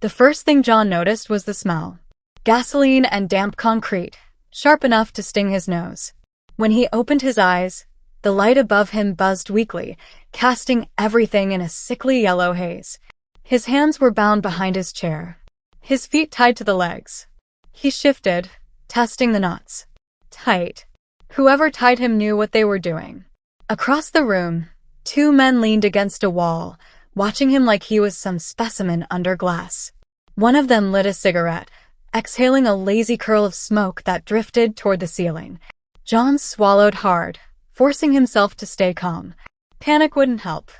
The first thing John noticed was the smell. Gasoline and damp concrete, sharp enough to sting his nose. When he opened his eyes, the light above him buzzed weakly, casting everything in a sickly yellow haze. His hands were bound behind his chair, his feet tied to the legs. He shifted, testing the knots. Tight. Whoever tied him knew what they were doing. Across the room, two men leaned against a wall, watching him like he was some specimen under glass. One of them lit a cigarette, exhaling a lazy curl of smoke that drifted toward the ceiling. John swallowed hard, forcing himself to stay calm. Panic wouldn't help.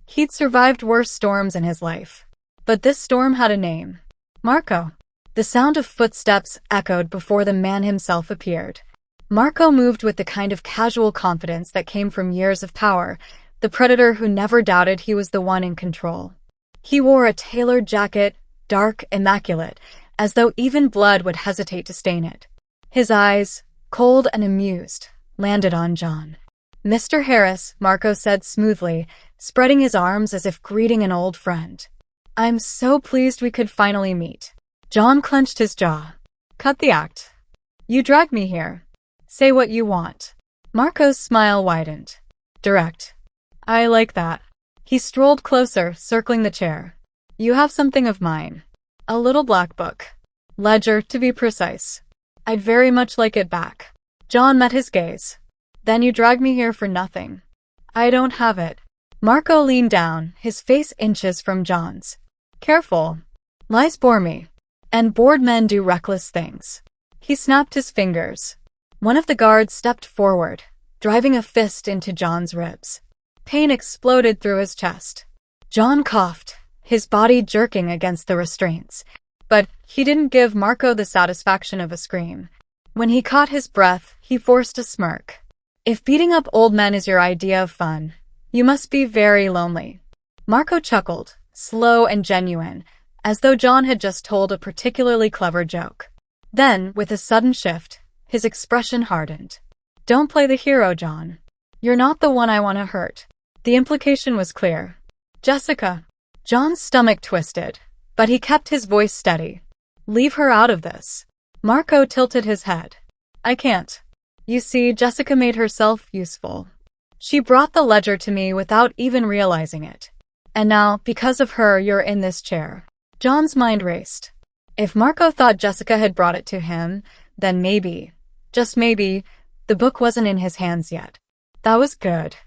He'd survived worse storms in his life. But this storm had a name. Marco. The sound of footsteps echoed before the man himself appeared. Marco moved with the kind of casual confidence that came from years of power, the predator who never doubted he was the one in control. He wore a tailored jacket, dark, immaculate, as though even blood would hesitate to stain it. His eyes, cold and amused, landed on John. "Mr. Harris," Marco said smoothly, spreading his arms as if greeting an old friend. "I'm so pleased we could finally meet." John clenched his jaw. "Cut the act. You dragged me here. Say what you want." Marco's smile widened. "Direct. I like that." He strolled closer, circling the chair. "You have something of mine. A little black book. Ledger, to be precise. I'd very much like it back." John met his gaze. "Then you dragged me here for nothing." "I don't have it." Marco leaned down, his face inches from John's. "Careful. Lies bore me. And bored men do reckless things." He snapped his fingers. One of the guards stepped forward, driving a fist into John's ribs. Pain exploded through his chest. John coughed, his body jerking against the restraints. But he didn't give Marco the satisfaction of a scream. When he caught his breath, he forced a smirk. "If beating up old men is your idea of fun, you must be very lonely." Marco chuckled, slow and genuine, as though John had just told a particularly clever joke. Then, with a sudden shift, his expression hardened. "Don't play the hero, John. You're not the one I want to hurt." The implication was clear. "Jessica." John's stomach twisted, but he kept his voice steady. "Leave her out of this." Marco tilted his head. "I can't. You see, Jessica made herself useful. She brought the ledger to me without even realizing it. And now, because of her, you're in this chair." John's mind raced. If Marco thought Jessica had brought it to him, then maybe, just maybe, the book wasn't in his hands yet. That was good.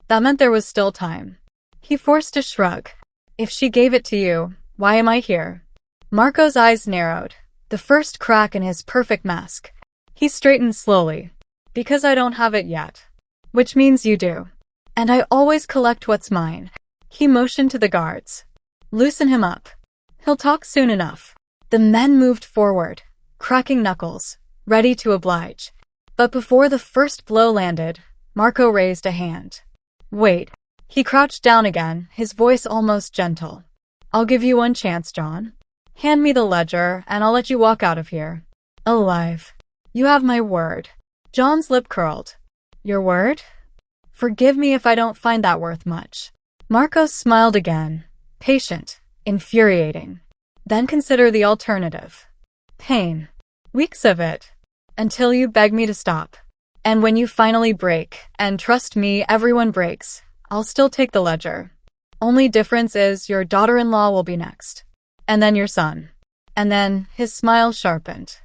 That meant there was still time. He forced a shrug. "If she gave it to you, why am I here?" Marco's eyes narrowed, the first crack in his perfect mask. He straightened slowly. "Because I don't have it yet. Which means you do. And I always collect what's mine." He motioned to the guards. "Loosen him up. He'll talk soon enough." The men moved forward, cracking knuckles, ready to oblige. But before the first blow landed, Marco raised a hand. "Wait." He crouched down again, his voice almost gentle. "I'll give you one chance, John. Hand me the ledger, and I'll let you walk out of here. Alive. You have my word." John's lip curled. "Your word? Forgive me if I don't find that worth much." Marco smiled again, patient, infuriating. "Then consider the alternative. Pain. Weeks of it. Until you beg me to stop. And when you finally break, and trust me, everyone breaks, I'll still take the ledger. Only difference is your daughter-in-law will be next. And then your son. And then," his smile sharpened,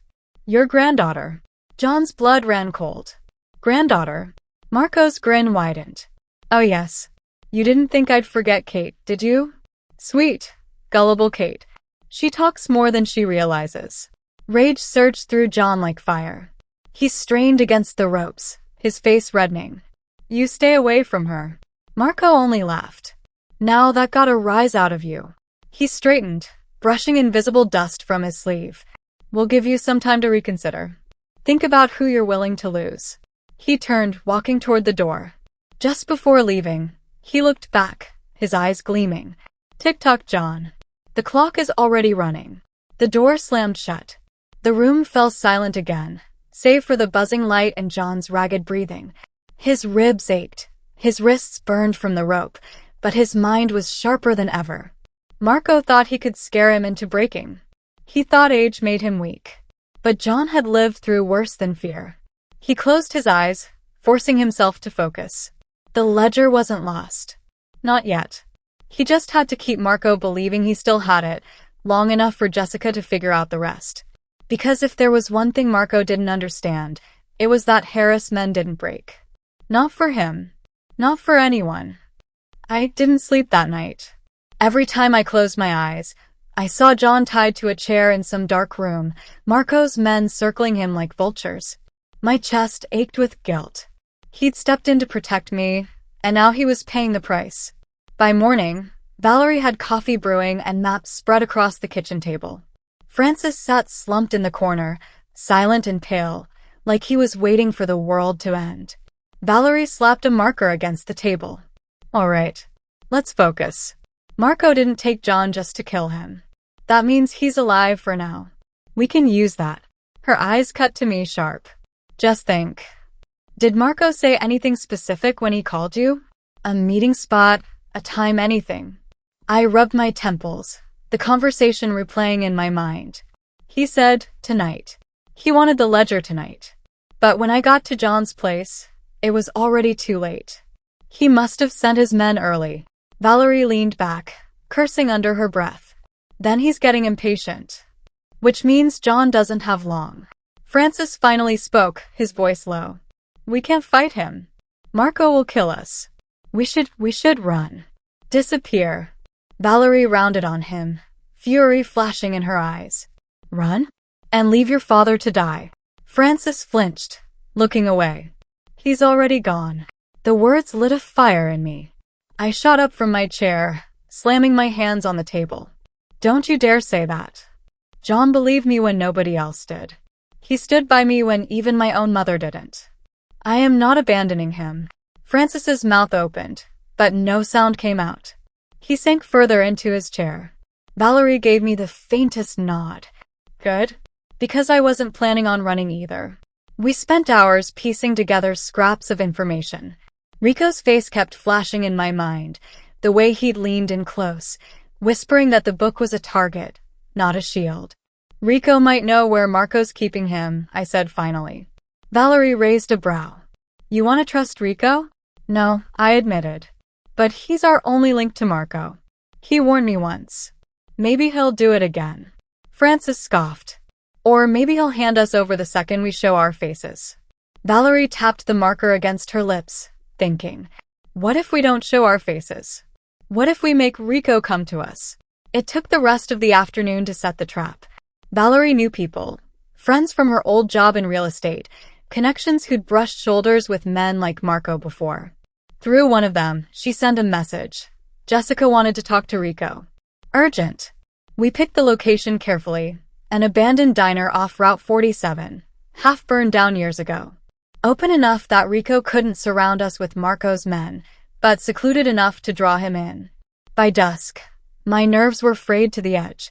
"your granddaughter." John's blood ran cold. "Granddaughter?" Marco's grin widened. "Oh yes. You didn't think I'd forget Kate, did you? Sweet, gullible Kate. She talks more than she realizes." Rage surged through John like fire. He strained against the ropes, his face reddening. "You stay away from her." Marco only laughed. "Now that got a rise out of you." He straightened, brushing invisible dust from his sleeve. "We'll give you some time to reconsider. Think about who you're willing to lose." He turned, walking toward the door. Just before leaving, he looked back, his eyes gleaming. "Tick-tock, John. The clock is already running." The door slammed shut. The room fell silent again, save for the buzzing light and John's ragged breathing. His ribs ached, his wrists burned from the rope, but his mind was sharper than ever. Marco thought he could scare him into breaking. He thought age made him weak. But John had lived through worse than fear. He closed his eyes, forcing himself to focus. The ledger wasn't lost. Not yet. He just had to keep Marco believing he still had it, long enough for Jessica to figure out the rest. Because if there was one thing Marco didn't understand, it was that Harris men didn't break. Not for him. Not for anyone. I didn't sleep that night. Every time I closed my eyes, I saw John tied to a chair in some dark room, Marco's men circling him like vultures. My chest ached with guilt. He'd stepped in to protect me, and now he was paying the price. By morning, Valerie had coffee brewing and maps spread across the kitchen table. Francis sat slumped in the corner, silent and pale, like he was waiting for the world to end. Valerie slapped a marker against the table. All right, let's focus. Marco didn't take John just to kill him. That means he's alive for now. We can use that. Her eyes cut to me sharp. Just think. Did Marco say anything specific when he called you? A meeting spot, a time, anything? I rubbed my temples, the conversation replaying in my mind. He said, tonight. He wanted the ledger tonight. But when I got to John's place, it was already too late. He must have sent his men early. Valerie leaned back, cursing under her breath. Then he's getting impatient. Which means John doesn't have long. Francis finally spoke, his voice low. We can't fight him. Marco will kill us. We should run. Disappear. Valerie rounded on him, fury flashing in her eyes. Run? And leave your father to die. Francis flinched, looking away. He's already gone. The words lit a fire in me. I shot up from my chair, slamming my hands on the table. Don't you dare say that. John believed me when nobody else did. He stood by me when even my own mother didn't. I am not abandoning him. Francis's mouth opened, but no sound came out. He sank further into his chair. Valerie gave me the faintest nod. Good. Because I wasn't planning on running either. We spent hours piecing together scraps of information. Rico's face kept flashing in my mind, the way he'd leaned in close, whispering that the book was a target, not a shield. Rico might know where Marco's keeping him, I said finally. Valerie raised a brow. You want to trust Rico? No, I admitted. But he's our only link to Marco. He warned me once. Maybe he'll do it again. Francis scoffed. Or maybe he'll hand us over the second we show our faces. Valerie tapped the marker against her lips, thinking, what if we don't show our faces? What if we make Rico come to us? It took the rest of the afternoon to set the trap. Valerie knew people, friends from her old job in real estate, connections who'd brushed shoulders with men like Marco before. Through one of them, she sent a message. Jessica wanted to talk to Rico. Urgent. We picked the location carefully, an abandoned diner off Route 47, half burned down years ago. Open enough that Rico couldn't surround us with Marco's men, but secluded enough to draw him in. By dusk, my nerves were frayed to the edge.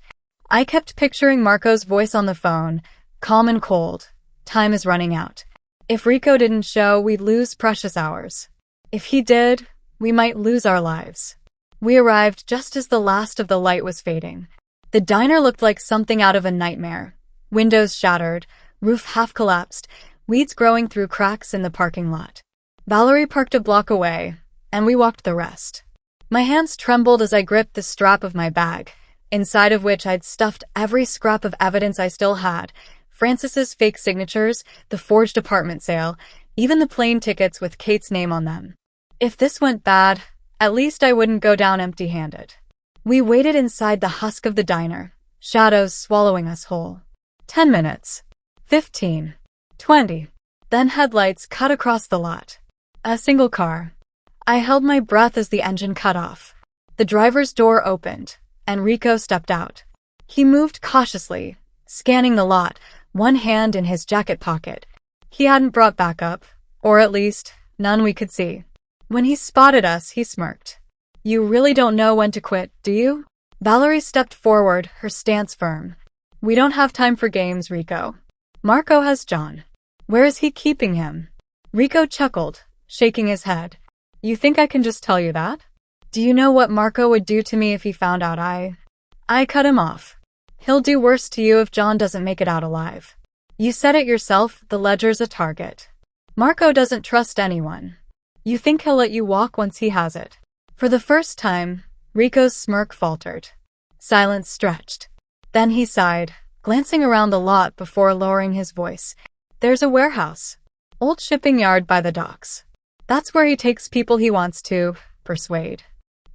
I kept picturing Marco's voice on the phone, calm and cold. Time is running out. If Rico didn't show, we'd lose precious hours. If he did, we might lose our lives. We arrived just as the last of the light was fading. The diner looked like something out of a nightmare. Windows shattered, roof half collapsed, weeds growing through cracks in the parking lot. Valerie parked a block away, and we walked the rest. My hands trembled as I gripped the strap of my bag, inside of which I'd stuffed every scrap of evidence I still had, Francis's fake signatures, the forged apartment sale, even the plane tickets with Kate's name on them. If this went bad, at least I wouldn't go down empty-handed. We waited inside the husk of the diner, shadows swallowing us whole. 10 minutes. 15. 20. Then headlights cut across the lot. A single car. I held my breath as the engine cut off. The driver's door opened, and Rico stepped out. He moved cautiously, scanning the lot, one hand in his jacket pocket. He hadn't brought backup, or at least, none we could see. When he spotted us, he smirked. You really don't know when to quit, do you? Valerie stepped forward, her stance firm. We don't have time for games, Rico. Marco has John. Where is he keeping him? Rico chuckled, shaking his head. You think I can just tell you that? Do you know what Marco would do to me if he found out I cut him off? He'll do worse to you if John doesn't make it out alive. You said it yourself, the ledger's a target. Marco doesn't trust anyone. You think he'll let you walk once he has it? For the first time, Rico's smirk faltered. Silence stretched. Then he sighed, glancing around the lot before lowering his voice. There's a warehouse. Old shipping yard by the docks. That's where he takes people he wants to persuade.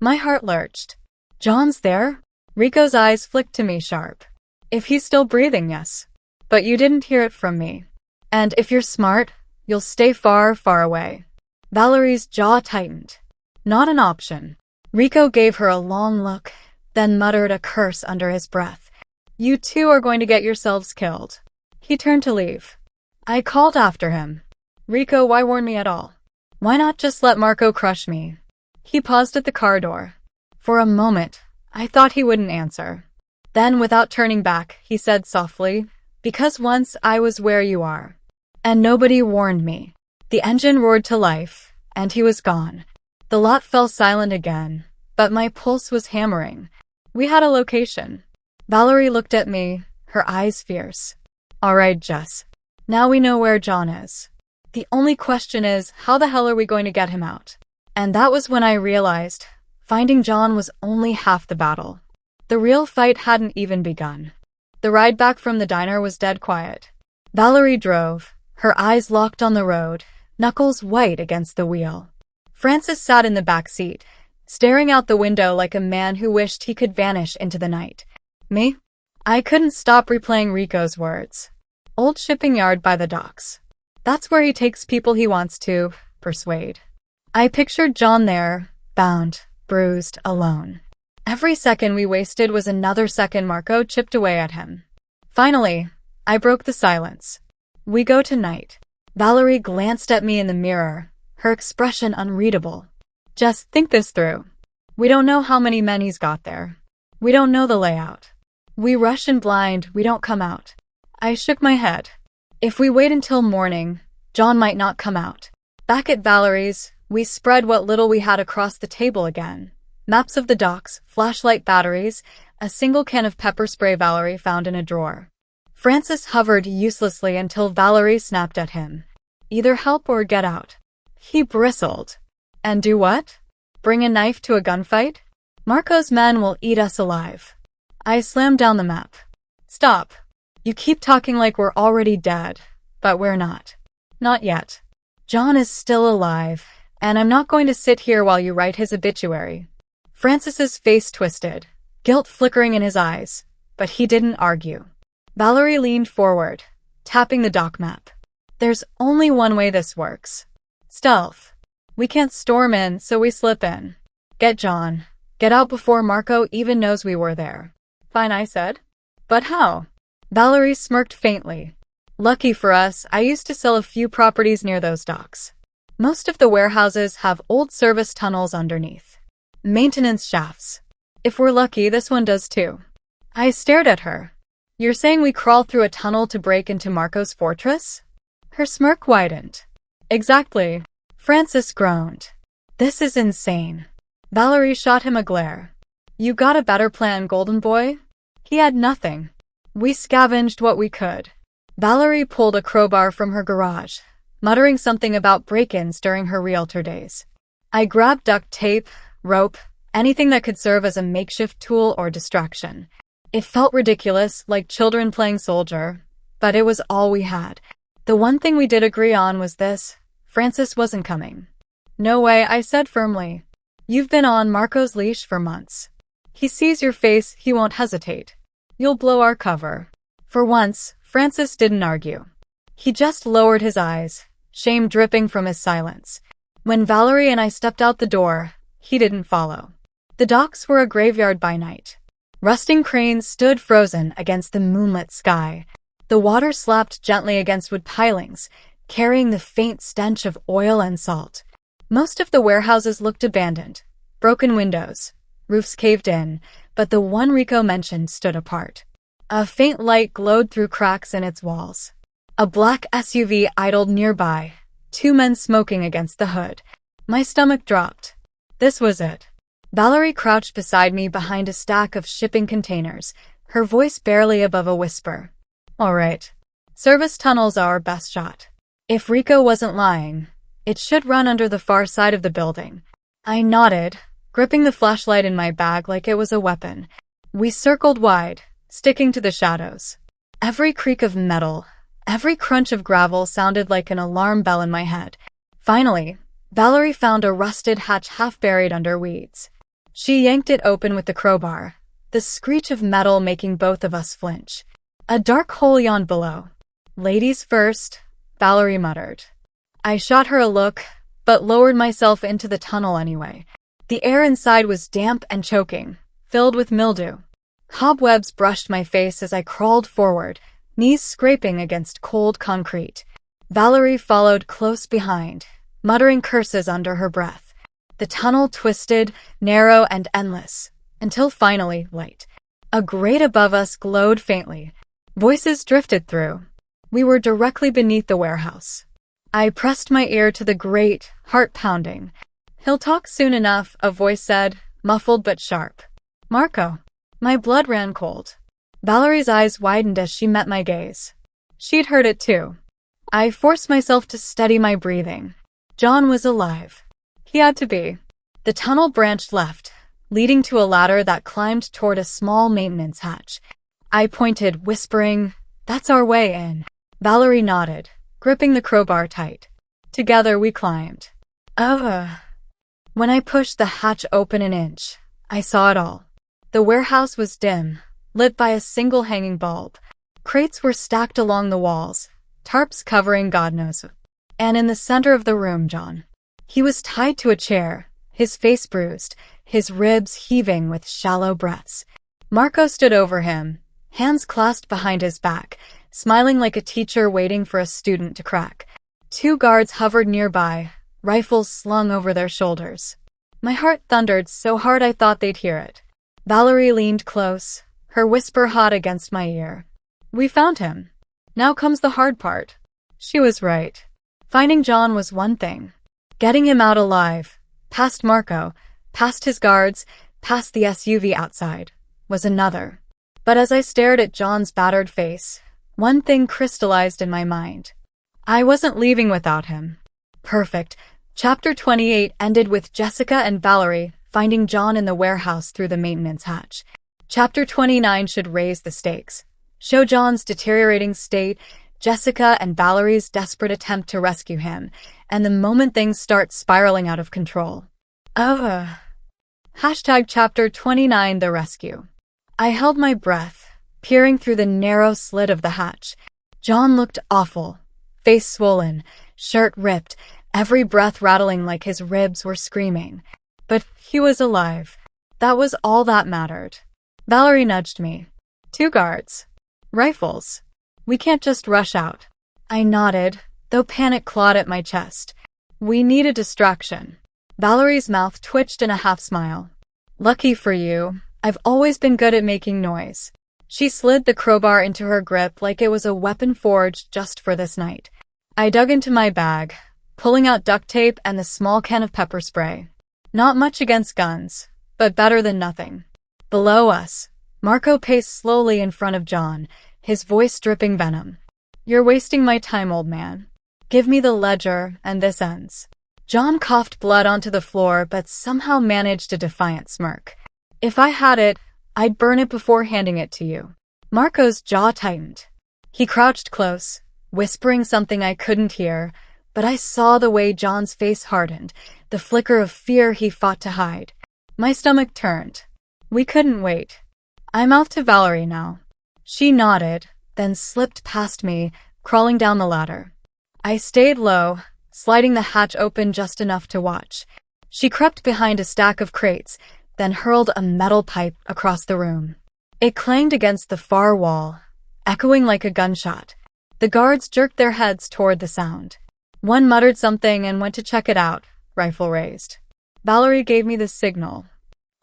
My heart lurched. John's there? Rico's eyes flicked to me sharp. If he's still breathing, yes. But you didn't hear it from me. And if you're smart, you'll stay far, far away. Valerie's jaw tightened. Not an option. Rico gave her a long look, then muttered a curse under his breath. You two are going to get yourselves killed. He turned to leave. I called after him. Rico, why warn me at all? Why not just let Marco crush me? He paused at the car door. For a moment, I thought he wouldn't answer. Then, without turning back, he said softly, because once I was where you are. And nobody warned me. The engine roared to life, and he was gone. The lot fell silent again, but my pulse was hammering. We had a location. Valerie looked at me, her eyes fierce. All right, Jess. Now we know where John is. The only question is, how the hell are we going to get him out? And that was when I realized, finding John was only half the battle. The real fight hadn't even begun. The ride back from the diner was dead quiet. Valerie drove, her eyes locked on the road, knuckles white against the wheel. Francis sat in the back seat, staring out the window like a man who wished he could vanish into the night. Me? I couldn't stop replaying Rico's words. Old shipping yard by the docks. That's where he takes people he wants to persuade. I pictured John there, bound, bruised, alone. Every second we wasted was another second Marco chipped away at him. Finally, I broke the silence. We go tonight. Valerie glanced at me in the mirror, her expression unreadable. Just think this through. We don't know how many men he's got there. We don't know the layout. We rush in blind, we don't come out. I shook my head. If we wait until morning, John might not come out. Back at Valerie's, we spread what little we had across the table again. Maps of the docks, flashlight batteries, a single can of pepper spray Valerie found in a drawer. Francis hovered uselessly until Valerie snapped at him. Either help or get out. He bristled. And do what? Bring a knife to a gunfight? Marco's men will eat us alive. I slammed down the map. Stop. You keep talking like we're already dead, but we're not. Not yet. John is still alive, and I'm not going to sit here while you write his obituary. Francis's face twisted, guilt flickering in his eyes, but he didn't argue. Valerie leaned forward, tapping the dock map. There's only one way this works. Stealth. We can't storm in, so we slip in. Get John. Get out before Marco even knows we were there. Fine, I said. But how? Valerie smirked faintly. Lucky for us, I used to sell a few properties near those docks. Most of the warehouses have old service tunnels underneath. Maintenance shafts. If we're lucky, this one does too. I stared at her. You're saying we crawl through a tunnel to break into Marco's fortress? Her smirk widened. Exactly. Francis groaned. This is insane. Valerie shot him a glare. You got a better plan, golden boy? He had nothing. We scavenged what we could. Valerie pulled a crowbar from her garage, muttering something about break-ins during her realtor days. I grabbed duct tape, rope, anything that could serve as a makeshift tool or distraction. It felt ridiculous, like children playing soldier, but it was all we had. The one thing we did agree on was this: Francis wasn't coming. No way, I said firmly. You've been on Marco's leash for months. He sees your face, he won't hesitate. You'll blow our cover. For once, Francis didn't argue. He just lowered his eyes, shame dripping from his silence. When Valerie and I stepped out the door, he didn't follow. The docks were a graveyard by night. Rusting cranes stood frozen against the moonlit sky. The water slapped gently against wood pilings, carrying the faint stench of oil and salt. Most of the warehouses looked abandoned. Broken windows, roofs caved in, but the one Rico mentioned stood apart. A faint light glowed through cracks in its walls. A black SUV idled nearby, two men smoking against the hood. My stomach dropped. This was it. Valerie crouched beside me behind a stack of shipping containers, her voice barely above a whisper. All right. Service tunnels are our best shot. If Rico wasn't lying, it should run under the far side of the building. I nodded, gripping the flashlight in my bag like it was a weapon. We circled wide, sticking to the shadows. Every creak of metal, every crunch of gravel sounded like an alarm bell in my head. Finally, Valerie found a rusted hatch half buried under weeds. She yanked it open with the crowbar, the screech of metal making both of us flinch. A dark hole yawned below. Ladies first, Valerie muttered. I shot her a look, but lowered myself into the tunnel anyway. The air inside was damp and choking, filled with mildew. Cobwebs brushed my face as I crawled forward, knees scraping against cold concrete. Valerie followed close behind, muttering curses under her breath. The tunnel twisted, narrow and endless, until finally light. A grate above us glowed faintly. Voices drifted through. We were directly beneath the warehouse. I pressed my ear to the grate, heart pounding. He'll talk soon enough, a voice said, muffled but sharp. Marco. My blood ran cold. Valerie's eyes widened as she met my gaze. She'd heard it too. I forced myself to steady my breathing. John was alive. He had to be. The tunnel branched left, leading to a ladder that climbed toward a small maintenance hatch. I pointed, whispering, That's our way in. Valerie nodded, gripping the crowbar tight. Together we climbed. When I pushed the hatch open an inch, I saw it all. The warehouse was dim, lit by a single hanging bulb. Crates were stacked along the walls, tarps covering God knows. And in the center of the room, John. He was tied to a chair, his face bruised, his ribs heaving with shallow breaths. Marco stood over him, hands clasped behind his back, smiling like a teacher waiting for a student to crack. 2 guards hovered nearby, rifles slung over their shoulders. My heart thundered so hard I thought they'd hear it. Valerie leaned close, her whisper hot against my ear. We found him. Now comes the hard part. She was right. Finding John was one thing. Getting him out alive, past Marco, past his guards, past the SUV outside, was another. But as I stared at John's battered face, one thing crystallized in my mind. I wasn't leaving without him. Perfect. Chapter 28 ended with Jessica and Valerie finding John in the warehouse through the maintenance hatch. Chapter 29 should raise the stakes. Show John's deteriorating state, Jessica and Valerie's desperate attempt to rescue him, and the moment things start spiraling out of control. Hashtag Chapter 29 The Rescue. I held my breath, peering through the narrow slit of the hatch. John looked awful, face swollen, shirt ripped, every breath rattling like his ribs were screaming. But he was alive. That was all that mattered. Valerie nudged me. 2 guards. Rifles. We can't just rush out. I nodded, though panic clawed at my chest. We need a distraction. Valerie's mouth twitched in a half-smile. Lucky for you, I've always been good at making noise. She slid the crowbar into her grip like it was a weapon forged just for this night. I dug into my bag, pulling out duct tape and the small can of pepper spray. Not much against guns, but better than nothing. Below us, Marco paced slowly in front of John, his voice dripping venom. You're wasting my time, old man. Give me the ledger, and this ends. John coughed blood onto the floor, but somehow managed a defiant smirk. If I had it, I'd burn it before handing it to you. Marco's jaw tightened. He crouched close, whispering something I couldn't hear, but I saw the way John's face hardened, the flicker of fear he fought to hide. My stomach turned. We couldn't wait. I mouthed to Valerie now. She nodded, then slipped past me, crawling down the ladder. I stayed low, sliding the hatch open just enough to watch. She crept behind a stack of crates, then hurled a metal pipe across the room. It clanged against the far wall, echoing like a gunshot. The guards jerked their heads toward the sound. One muttered something and went to check it out, rifle raised. Valerie gave me the signal.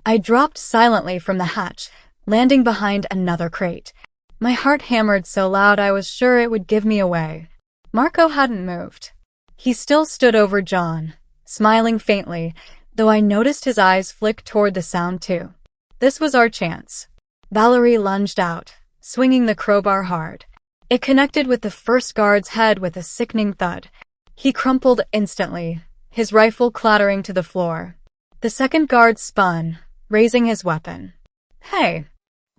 I dropped silently from the hatch, landing behind another crate. My heart hammered so loud I was sure it would give me away. Marco hadn't moved. He still stood over John, smiling faintly, though I noticed his eyes flick toward the sound too. This was our chance. Valerie lunged out, swinging the crowbar hard. It connected with the first guard's head with a sickening thud. He crumpled instantly, his rifle clattering to the floor. The second guard spun, raising his weapon. "Hey!"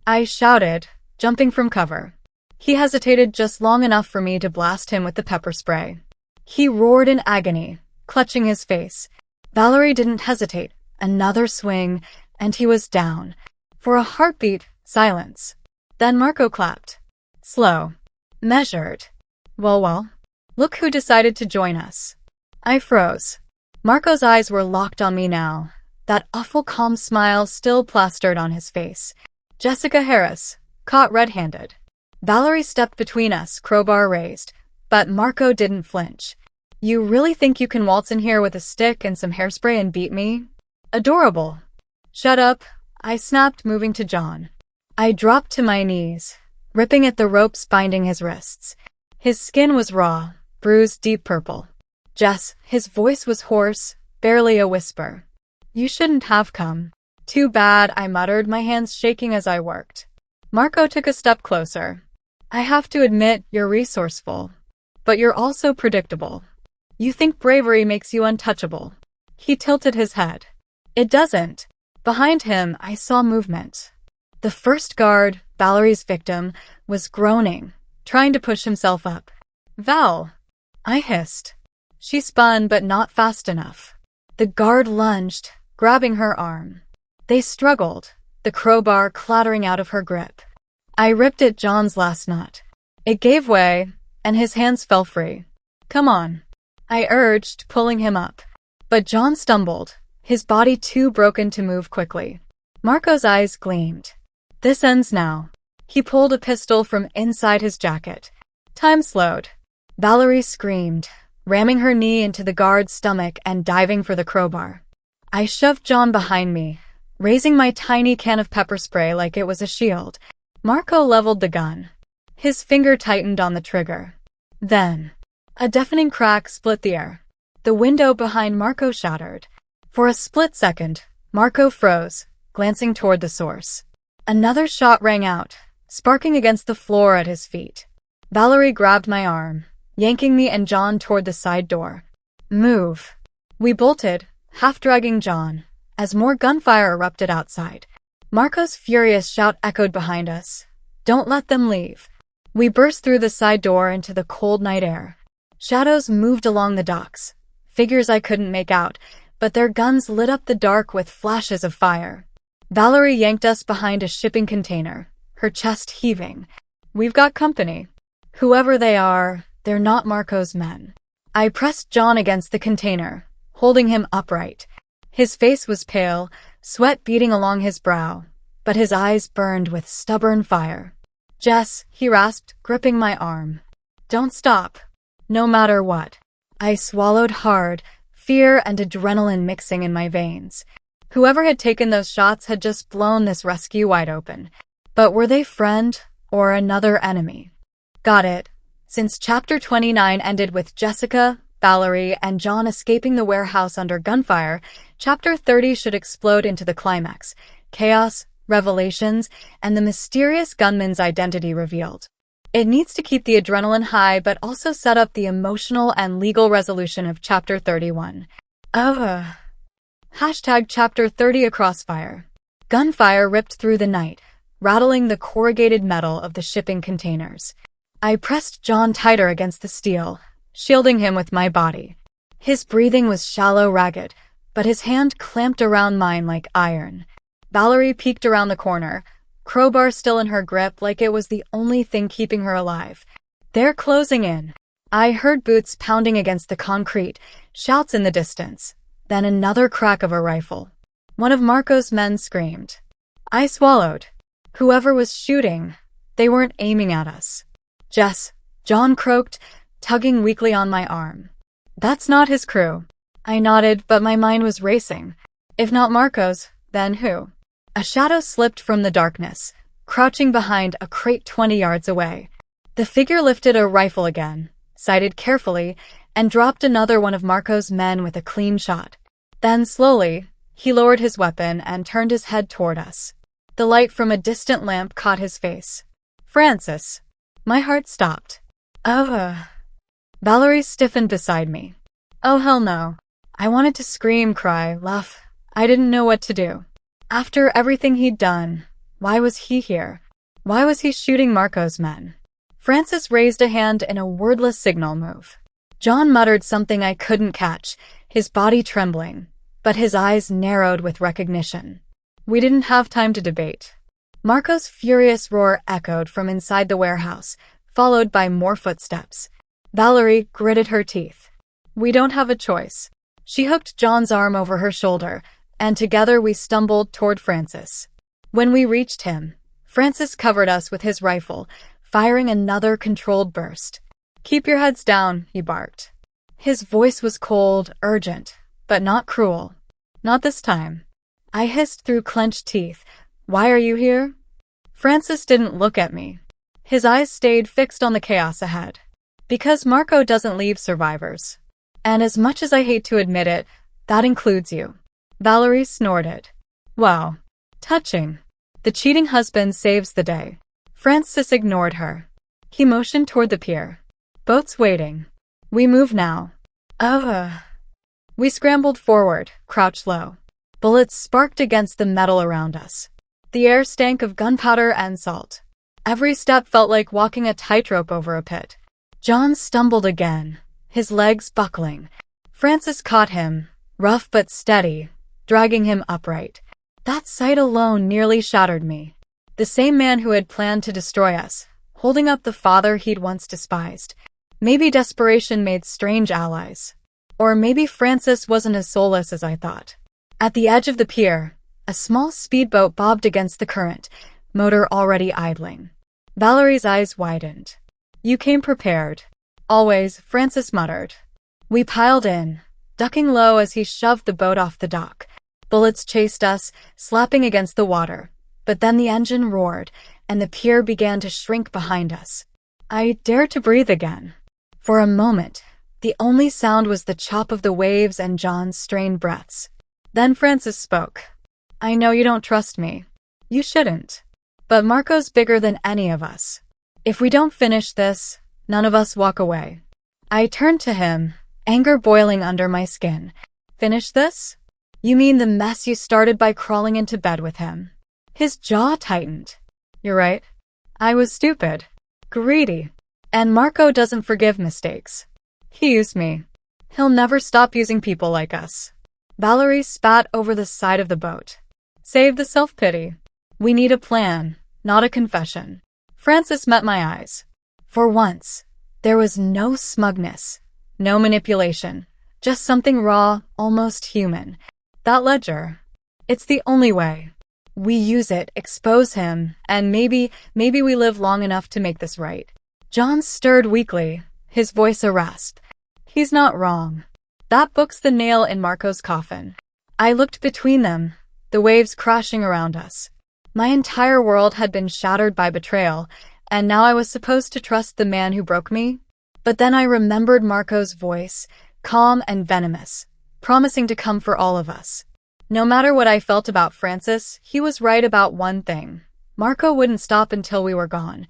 I shouted, jumping from cover. He hesitated just long enough for me to blast him with the pepper spray. He roared in agony, clutching his face. Valerie didn't hesitate. Another swing, and he was down. For a heartbeat, silence. Then Marco clapped. Slow. Measured. Well, look who decided to join us. I froze. Marco's eyes were locked on me now, that awful calm smile still plastered on his face. Jessica Harris, caught red-handed. Valerie stepped between us, crowbar raised, but Marco didn't flinch. You really think you can waltz in here with a stick and some hairspray and beat me? Adorable. Shut up, I snapped, moving to John. I dropped to my knees, ripping at the ropes binding his wrists. His skin was raw, bruised deep purple. Jess, his voice was hoarse, barely a whisper. You shouldn't have come. Too bad, I muttered, my hands shaking as I worked. Marco took a step closer. I have to admit, you're resourceful. But you're also predictable. You think bravery makes you untouchable. He tilted his head. It doesn't. Behind him, I saw movement. The first guard, Valerie's victim, was groaning, trying to push himself up. Val! I hissed. She spun, but not fast enough. The guard lunged, grabbing her arm. They struggled, the crowbar clattering out of her grip. I ripped at John's last knot. It gave way, and his hands fell free. Come on, I urged, pulling him up. But John stumbled, his body too broken to move quickly. Marco's eyes gleamed. This ends now. He pulled a pistol from inside his jacket. Time slowed. Valerie screamed, ramming her knee into the guard's stomach and diving for the crowbar. I shoved John behind me, raising my tiny can of pepper spray like it was a shield. Marco leveled the gun. His finger tightened on the trigger. Then, a deafening crack split the air. The window behind Marco shattered. For a split second, Marco froze, glancing toward the source. Another shot rang out, sparking against the floor at his feet. Valerie grabbed my arm, yanking me and John toward the side door. Move. We bolted, half-dragging John, as more gunfire erupted outside. Marco's furious shout echoed behind us. Don't let them leave. We burst through the side door into the cold night air. Shadows moved along the docks, figures I couldn't make out, but their guns lit up the dark with flashes of fire. Valerie yanked us behind a shipping container, her chest heaving. We've got company. Whoever they are, they're not Marco's men. I pressed John against the container, holding him upright. His face was pale, sweat beading along his brow, but his eyes burned with stubborn fire. Jess, he rasped, gripping my arm. Don't stop. No matter what. I swallowed hard, fear and adrenaline mixing in my veins. Whoever had taken those shots had just blown this rescue wide open. But were they friend or another enemy? Got it. Since Chapter 29 ended with Jessica, Valerie, and John escaping the warehouse under gunfire, Chapter 30 should explode into the climax. Chaos, revelations, and the mysterious gunman's identity revealed. It needs to keep the adrenaline high but also set up the emotional and legal resolution of Chapter 31. Hashtag Chapter 30 a crossfire. Gunfire ripped through the night, rattling the corrugated metal of the shipping containers. I pressed John tighter against the steel, shielding him with my body. His breathing was shallow, ragged, but his hand clamped around mine like iron. Valerie peeked around the corner, crowbar still in her grip like it was the only thing keeping her alive. They're closing in. I heard boots pounding against the concrete, shouts in the distance, then another crack of a rifle. One of Marco's men screamed. I swallowed. Whoever was shooting, they weren't aiming at us. Jess, John croaked, tugging weakly on my arm. That's not his crew. I nodded, but my mind was racing. If not Marco's, then who? A shadow slipped from the darkness, crouching behind a crate 20 yards away. The figure lifted a rifle again, sighted carefully, and dropped another one of Marco's men with a clean shot. Then slowly, he lowered his weapon and turned his head toward us. The light from a distant lamp caught his face. Francis. My heart stopped. Oh. Valerie stiffened beside me. Oh hell no. I wanted to scream, cry, laugh. I didn't know what to do. After everything he'd done, why was he here? Why was he shooting Marco's men? Francis raised a hand in a wordless signal move. John muttered something I couldn't catch, his body trembling, but his eyes narrowed with recognition. We didn't have time to debate. Marco's furious roar echoed from inside the warehouse, followed by more footsteps. Valerie gritted her teeth. We don't have a choice. She hooked John's arm over her shoulder, and together we stumbled toward Francis. When we reached him, Francis covered us with his rifle, firing another controlled burst. Keep your heads down, he barked. His voice was cold, urgent, but not cruel. Not this time. I hissed through clenched teeth. Why are you here? Francis didn't look at me. His eyes stayed fixed on the chaos ahead. Because Marco doesn't leave survivors. And as much as I hate to admit it, that includes you. Valerie snorted. Wow. Touching. The cheating husband saves the day. Francis ignored her. He motioned toward the pier. Boats waiting. We move now. We scrambled forward, crouched low. Bullets sparked against the metal around us. The air stank of gunpowder and salt. Every step felt like walking a tightrope over a pit. John stumbled again, his legs buckling. Francis caught him, rough but steady, dragging him upright. That sight alone nearly shattered me. The same man who had planned to destroy us, holding up the father he'd once despised. Maybe desperation made strange allies. Or maybe Francis wasn't as soulless as I thought. At the edge of the pier, a small speedboat bobbed against the current, motor already idling. Valerie's eyes widened. You came prepared. Always, Francis muttered. We piled in, ducking low as he shoved the boat off the dock. Bullets chased us, slapping against the water. But then the engine roared, and the pier began to shrink behind us. I dared to breathe again. For a moment, the only sound was the chop of the waves and John's strained breaths. Then Francis spoke. I know you don't trust me. You shouldn't. But Marco's bigger than any of us. If we don't finish this, none of us walk away. I turned to him, anger boiling under my skin. Finish this? You mean the mess you started by crawling into bed with him? His jaw tightened. You're right. I was stupid. Greedy. And Marco doesn't forgive mistakes. He used me. He'll never stop using people like us. Valerie spat over the side of the boat. Save the self-pity. We need a plan, not a confession. Francis met my eyes. For once, there was no smugness, no manipulation, just something raw, almost human. That ledger. It's the only way. We use it, expose him, and maybe we live long enough to make this right. John stirred weakly, his voice a rasp. He's not wrong. That book's the nail in Marco's coffin. I looked between them, the waves crashing around us. My entire world had been shattered by betrayal, and now I was supposed to trust the man who broke me? But then I remembered Marco's voice, calm and venomous, promising to come for all of us. No matter what I felt about Francis, he was right about one thing. Marco wouldn't stop until we were gone.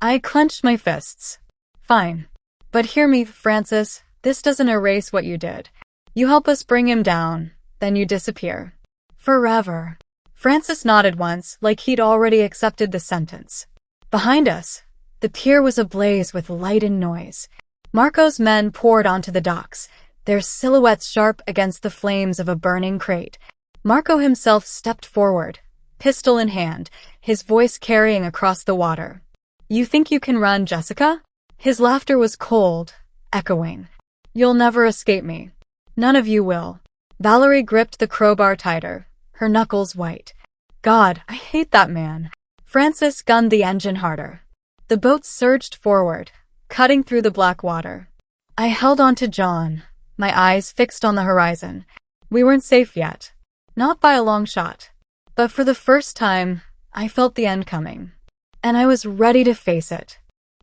I clenched my fists. Fine. But hear me, Francis, this doesn't erase what you did. You help us bring him down, then you disappear. Forever. Francis nodded once, like he'd already accepted the sentence. Behind us, the pier was ablaze with light and noise. Marco's men poured onto the docks, their silhouettes sharp against the flames of a burning crate. Marco himself stepped forward, pistol in hand, his voice carrying across the water. You think you can run, Jessica? His laughter was cold, echoing. You'll never escape me. None of you will. Valerie gripped the crowbar tighter, her knuckles white. God, I hate that man. Francis gunned the engine harder. The boat surged forward, cutting through the black water. I held on to John, my eyes fixed on the horizon. We weren't safe yet. Not by a long shot. But for the first time, I felt the end coming. And I was ready to face it.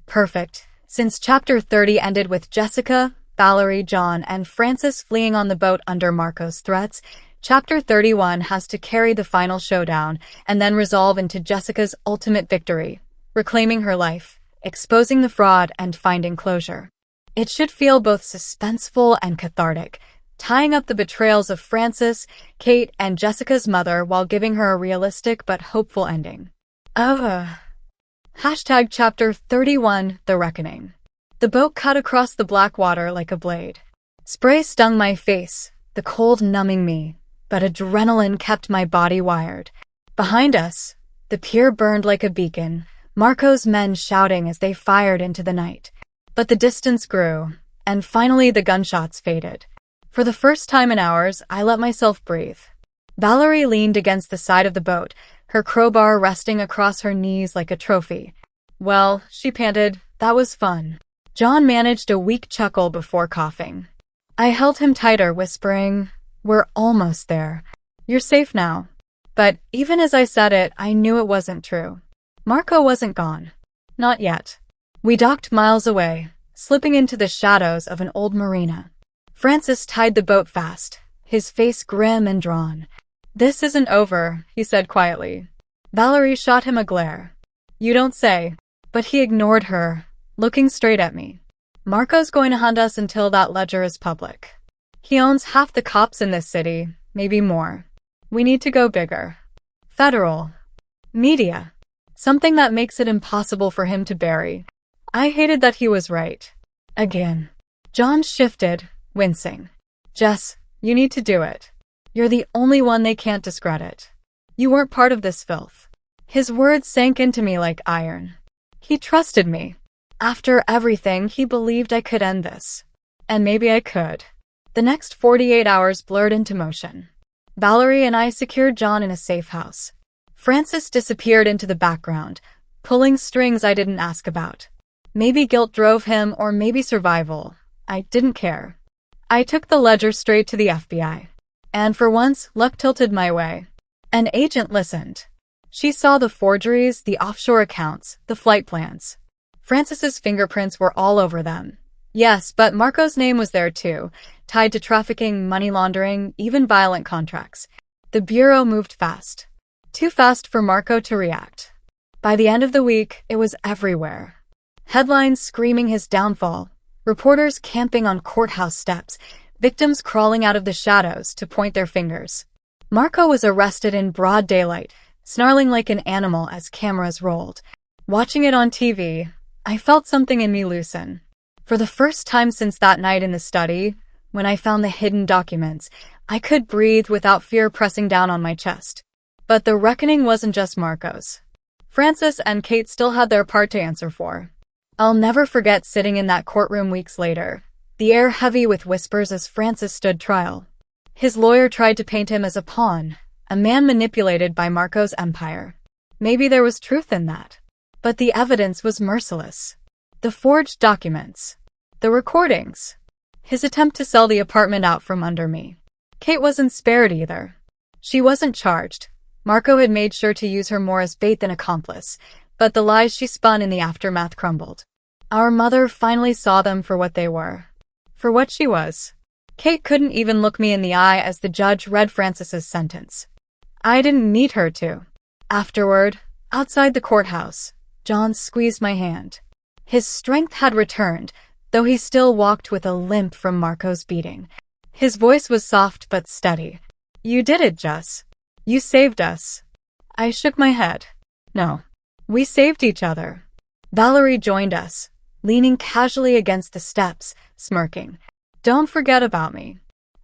Perfect, since chapter 30 ended with Jessica, Valerie, John, and Francis fleeing on the boat under Marco's threats, Chapter 31 has to carry the final showdown and then resolve into Jessica's ultimate victory, reclaiming her life, exposing the fraud, and finding closure. It should feel both suspenseful and cathartic, tying up the betrayals of Francis, Kate, and Jessica's mother while giving her a realistic but hopeful ending. Hashtag Chapter 31, The Reckoning. The boat cut across the black water like a blade. Spray stung my face, the cold numbing me, but adrenaline kept my body wired. Behind us, the pier burned like a beacon, Marco's men shouting as they fired into the night. But the distance grew, and finally the gunshots faded. For the first time in hours, I let myself breathe. Valerie leaned against the side of the boat, her crowbar resting across her knees like a trophy. Well, she panted, that was fun. John managed a weak chuckle before coughing. I held him tighter, whispering, "We're almost there. You're safe now." But even as I said it, I knew it wasn't true. Marco wasn't gone. Not yet. We docked miles away, slipping into the shadows of an old marina. Francis tied the boat fast, his face grim and drawn. "This isn't over," he said quietly. Valerie shot him a glare. "You don't say." But he ignored her, looking straight at me. "Marco's going to hunt us until that ledger is public. He owns half the cops in this city, maybe more. We need to go bigger. Federal. Media. Something that makes it impossible for him to bury." I hated that he was right. Again. John shifted, wincing. "Jess, you need to do it. You're the only one they can't discredit. You weren't part of this filth." His words sank into me like iron. He trusted me. After everything, he believed I could end this. And maybe I could. The next 48 hours blurred into motion. Valerie and I secured John in a safe house. Francis disappeared into the background, pulling strings I didn't ask about. Maybe guilt drove him, or maybe survival. I didn't care. I took the ledger straight to the FBI. And for once, luck tilted my way. An agent listened. She saw the forgeries, the offshore accounts, the flight plans. Francis's fingerprints were all over them. Yes, but Marco's name was there too, tied to trafficking, money laundering, even violent contracts. The Bureau moved fast. Too fast for Marco to react. By the end of the week, it was everywhere. Headlines screaming his downfall, reporters camping on courthouse steps, victims crawling out of the shadows to point their fingers. Marco was arrested in broad daylight, snarling like an animal as cameras rolled. Watching it on TV, I felt something in me loosen. For the first time since that night in the study, when I found the hidden documents, I could breathe without fear pressing down on my chest. But the reckoning wasn't just Marco's. Francis and Kate still had their part to answer for. I'll never forget sitting in that courtroom weeks later, the air heavy with whispers as Francis stood trial. His lawyer tried to paint him as a pawn, a man manipulated by Marco's empire. Maybe there was truth in that. But the evidence was merciless. The forged documents. The recordings. His attempt to sell the apartment out from under me. Kate wasn't spared either. She wasn't charged. Marco had made sure to use her more as bait than accomplice, but the lies she spun in the aftermath crumbled. Our mother finally saw them for what they were. For what she was. Kate couldn't even look me in the eye as the judge read Francis's sentence. I didn't need her to. Afterward, outside the courthouse, John squeezed my hand. His strength had returned, though he still walked with a limp from Marco's beating. His voice was soft but steady. "You did it, Jess. You saved us." I shook my head. "No. We saved each other." Valerie joined us, leaning casually against the steps, smirking. "Don't forget about me.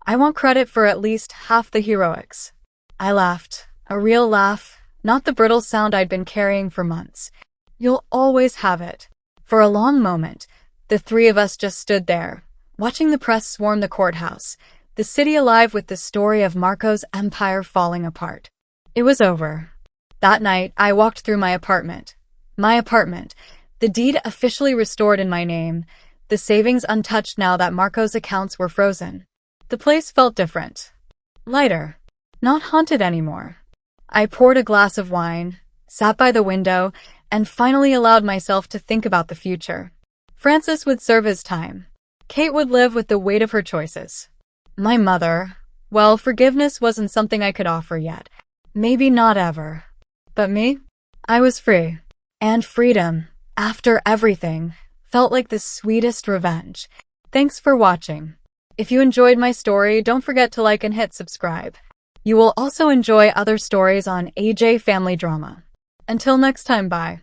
I want credit for at least half the heroics." I laughed, a real laugh, not the brittle sound I'd been carrying for months. "You'll always have it." For a long moment, the three of us just stood there, watching the press swarm the courthouse, the city alive with the story of Marco's empire falling apart. It was over. That night, I walked through my apartment. The deed officially restored in my name, the savings untouched now that Marco's accounts were frozen. The place felt different. Lighter. Not haunted anymore. I poured a glass of wine, sat by the window, and finally allowed myself to think about the future. Francis would serve his time. Kate would live with the weight of her choices. My mother, well, forgiveness wasn't something I could offer yet. Maybe not ever. But me? I was free. And freedom, after everything, felt like the sweetest revenge. Thanks for watching. If you enjoyed my story, don't forget to like and hit subscribe. You will also enjoy other stories on AJ Family Drama. Until next time, bye.